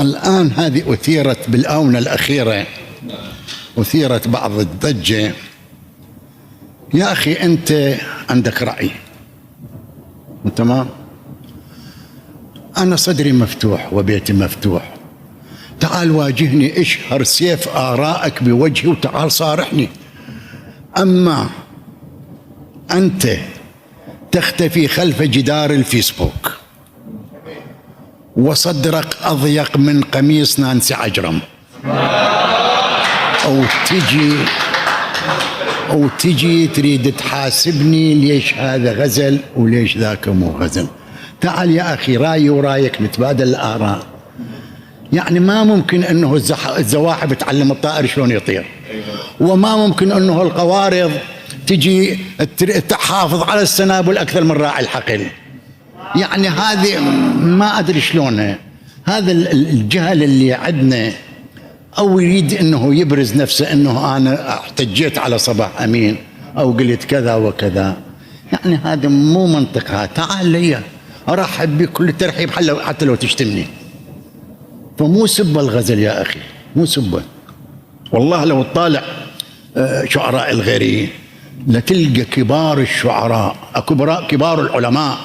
الآن هذه أثيرت بالآونة الأخيرة، أثيرت بعض الضجة. يا أخي أنت عندك رأي، تمام، أنا صدري مفتوح وبيتي مفتوح، تعال واجهني، اشهر سيف آرائك بوجهي وتعال صارحني. أما أنت تختفي خلف جدار الفيسبوك وصدرك أضيق من قميص نانسي عجرم، أو تجي تريد تحاسبني ليش هذا غزل وليش ذاك مو غزل. تعال يا أخي، رأيي ورايك نتبادل الآراء. يعني ما ممكن أنه الزواحف تعلم الطائر شلون يطير، وما ممكن أنه القوارض تجي تحافظ على السنابل أكثر من راعي الحقل. يعني هذه ما أدري شلونها. هذا الجهل اللي عندنا، أو يريد أنه يبرز نفسه أنه أنا احتجيت على صباح أمين أو قلت كذا وكذا. يعني هذا مو منطقها. تعال لي أرحب بك كل ترحيب حتى لو تشتمني. فمو سبة الغزل يا أخي، مو سبة. والله لو تطالع شعراء الغيرين لتلقى كبار الشعراء، كبار العلماء،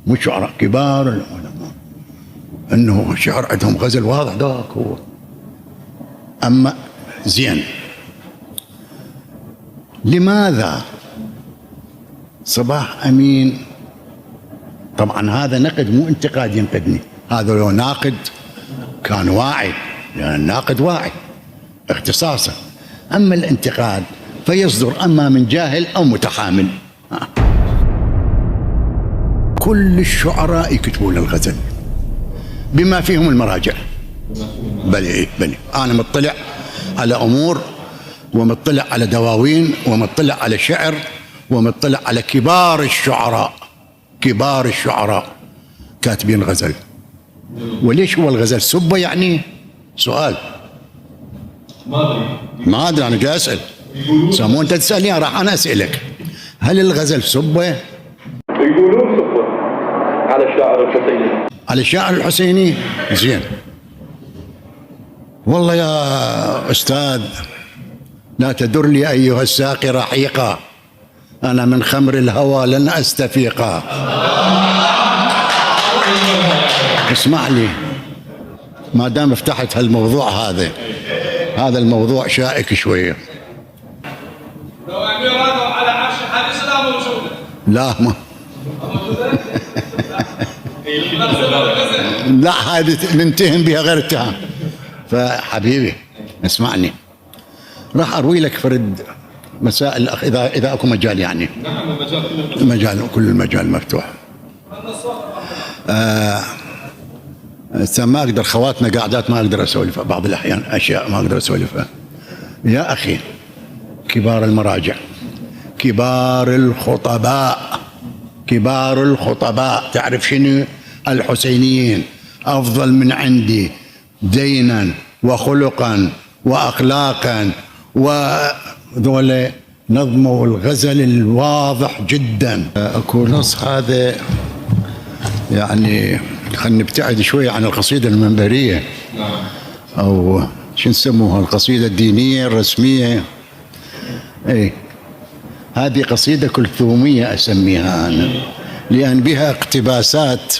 مو شعراء، كبار العلماء، أنه شعر عندهم غزل واضح ذاك هو. أما زين، لماذا صباح أمين؟ طبعا هذا نقد مو انتقاد ينقدني، هذا لو ناقد كان واعي، لأن الناقد واعي اختصاصا. أما الانتقاد فيصدر أما من جاهل أو متحامل. كل الشعراء يكتبون الغزل بما فيهم المراجع. بلي أنا مطلع على أمور، ومطلع على دواوين، ومطلع على شعر، ومطلع على كبار الشعراء كاتبين غزل. وليش هو الغزل سبة يعني؟ سؤال ما أدري، أنا جاي أسأل. سامو أنت تسألني، راح أنا أسألك، هل الغزل سبة؟ يقولون سبة على الشاعر الحسيني. على الشاعر الحسيني؟ زين. والله يا أستاذ لا تدر لي أيها الساقي رحيقا، أنا من خمر الهوى لن أستفيقا. اسمع لي، ما دام افتحت هالموضوع هذا الموضوع شائك شوية. لو أميرانه على عرش حديث لا موجودة. لا ما لا، هذه ننتهم بها غير اتهام. فحبيبي اسمعني، راح أروي لك فرد مسائل إذا أكو مجال. يعني نعم، كل المجال مفتوح. ما أقدر، خواتنا قاعدات ما أقدر أسولف بعض الأحيان، أشياء ما أقدر أسولفها. يا أخي، كبار المراجع، كبار الخطباء تعرف شنو؟ الحسينيين أفضل من عندي دينا وخلقا وأخلاقا، وذولا نظموا الغزل الواضح جدا. أكو نص هذا يعني، خلينا نبتعد شوية عن القصيدة المنبرية، أو شو نسموها، القصيدة الدينية الرسمية. أي هذه قصيدة كلثومية أسميها أنا، لأن بها اقتباسات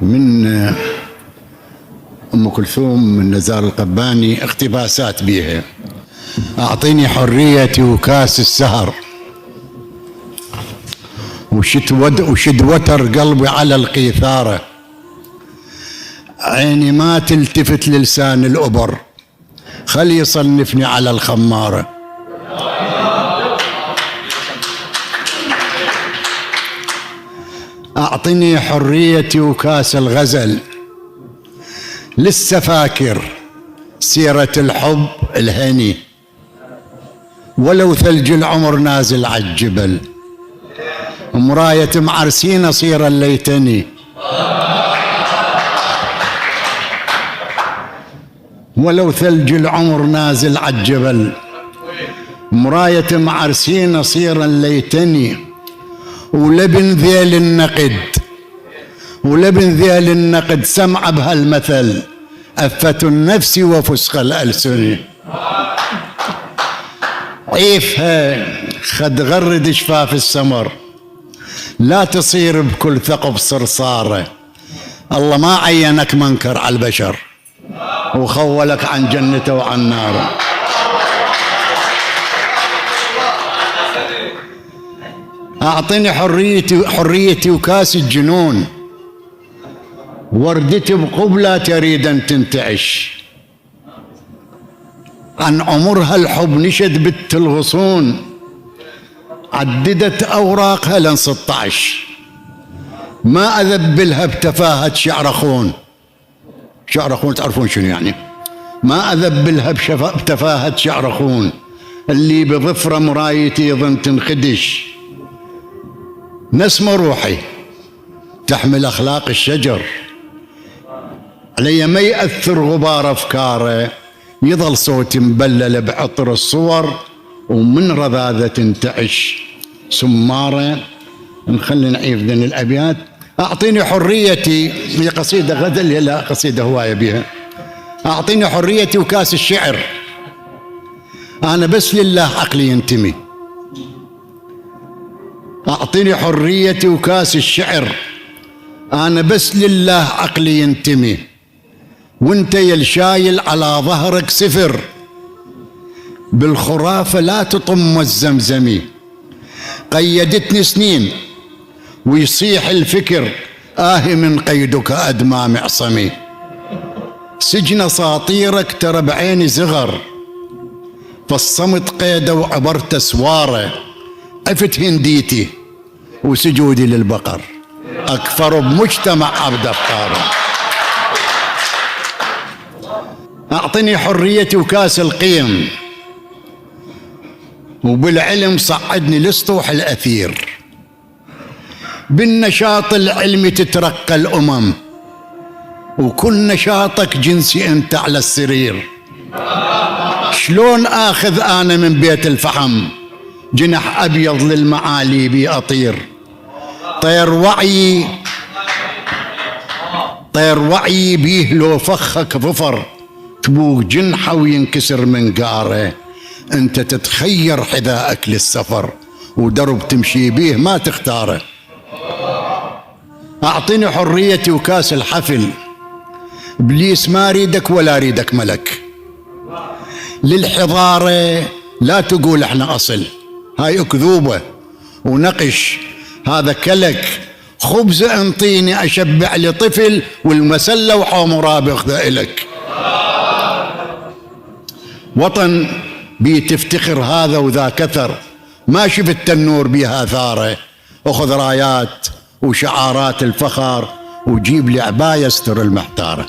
من أم كلثوم، من نزار القباني، اقتباسات بها. أعطيني حريتي وكاس السهر، وشد وتر قلبي على القيثارة، عيني ما تلتفت للسان الأبر، خلي يصنفني على الخمارة. أعطني حريتي وكاس الغزل، لسه فاكر سيرة الحب الهني، ولو ثلج العمر نازل عالجبل، مراية معرسين أصير ليتني، ولو ثلج العمر نازل عالجبل، مراية معرسين أصير ليتني، ولبن ذيل النقد سمع بهالمثل، أفة النفس وفسق الألسن. عيفها خد غرد شفاف السمر، لا تصير بكل ثقب صرصارة. الله ما عينك منكر على البشر وخولك عن جنته وعن ناره. أعطني حريتي وكاس الجنون، وردتي بقبلة تريد أن تنتعش. عن عمرها الحب نشد بت الغصون، عددت أوراقها لن 16. ما أذبلها بتفاهة شعر أخون. شعر أخون تعرفون شنو يعني؟ ما أذبلها بتفاهة شعر أخون، اللي بظفرة مرايتي يظن تنخدش. نسمة روحي تحمل أخلاق الشجر، علي ما يأثر غبار أفكاره، يظل صوتي مبلل بعطر الصور، ومن رذاذة تنتعش سمارة. نخلي نعيف ذن الأبيات. أعطيني حريتي، هي قصيدة غزل، هي لا قصيدة هواية بها. أعطيني حريتي وكاس الشعر، أنا بس لله عقلي ينتمي. أعطيني حريتي وكاس الشعر، أنا بس لله عقلي ينتمي. وانت يا الشايل على ظهرك سفر، بالخرافة لا تطم الزمزمي. قيدتني سنين ويصيح الفكر، آهي من قيدك أدمى معصمي. سجن أساطيرك ترى بعيني زغر، فالصمت قيده وعبرت سواره. عفت هنديتي وسجودي للبقر، أكفر بمجتمع عبد أفكاره. أعطني حريتي وكاس القيم، وبالعلم صعدني لسطوح الأثير. بالنشاط العلمي تترقى الأمم، وكل نشاطك جنسي أنت على السرير. شلون آخذ أنا من بيت الفحم جناح أبيض للمعالي بي أطير؟ طير وعي بيه لو فخك ظفر، تبوق جنحه وينكسر من قاره. أنت تتخير حذائك للسفر، ودرب تمشي بيه ما تختاره. أعطني حريتي وكاس الحفل، إبليس ما أريدك ولا أريدك ملك. للحضارة لا تقول احنا أصل، هاي أكذوبة ونقش، هذا كلك. خبز انطيني أشبع لطفل، والمسلة وحومرا بياخذها إلك. وطن بي تفتخر هذا وذا كثر، ما شفت تنور بيها ثاره. أخذ رايات وشعارات الفخر، وجيب لي عباية استر المحتارة.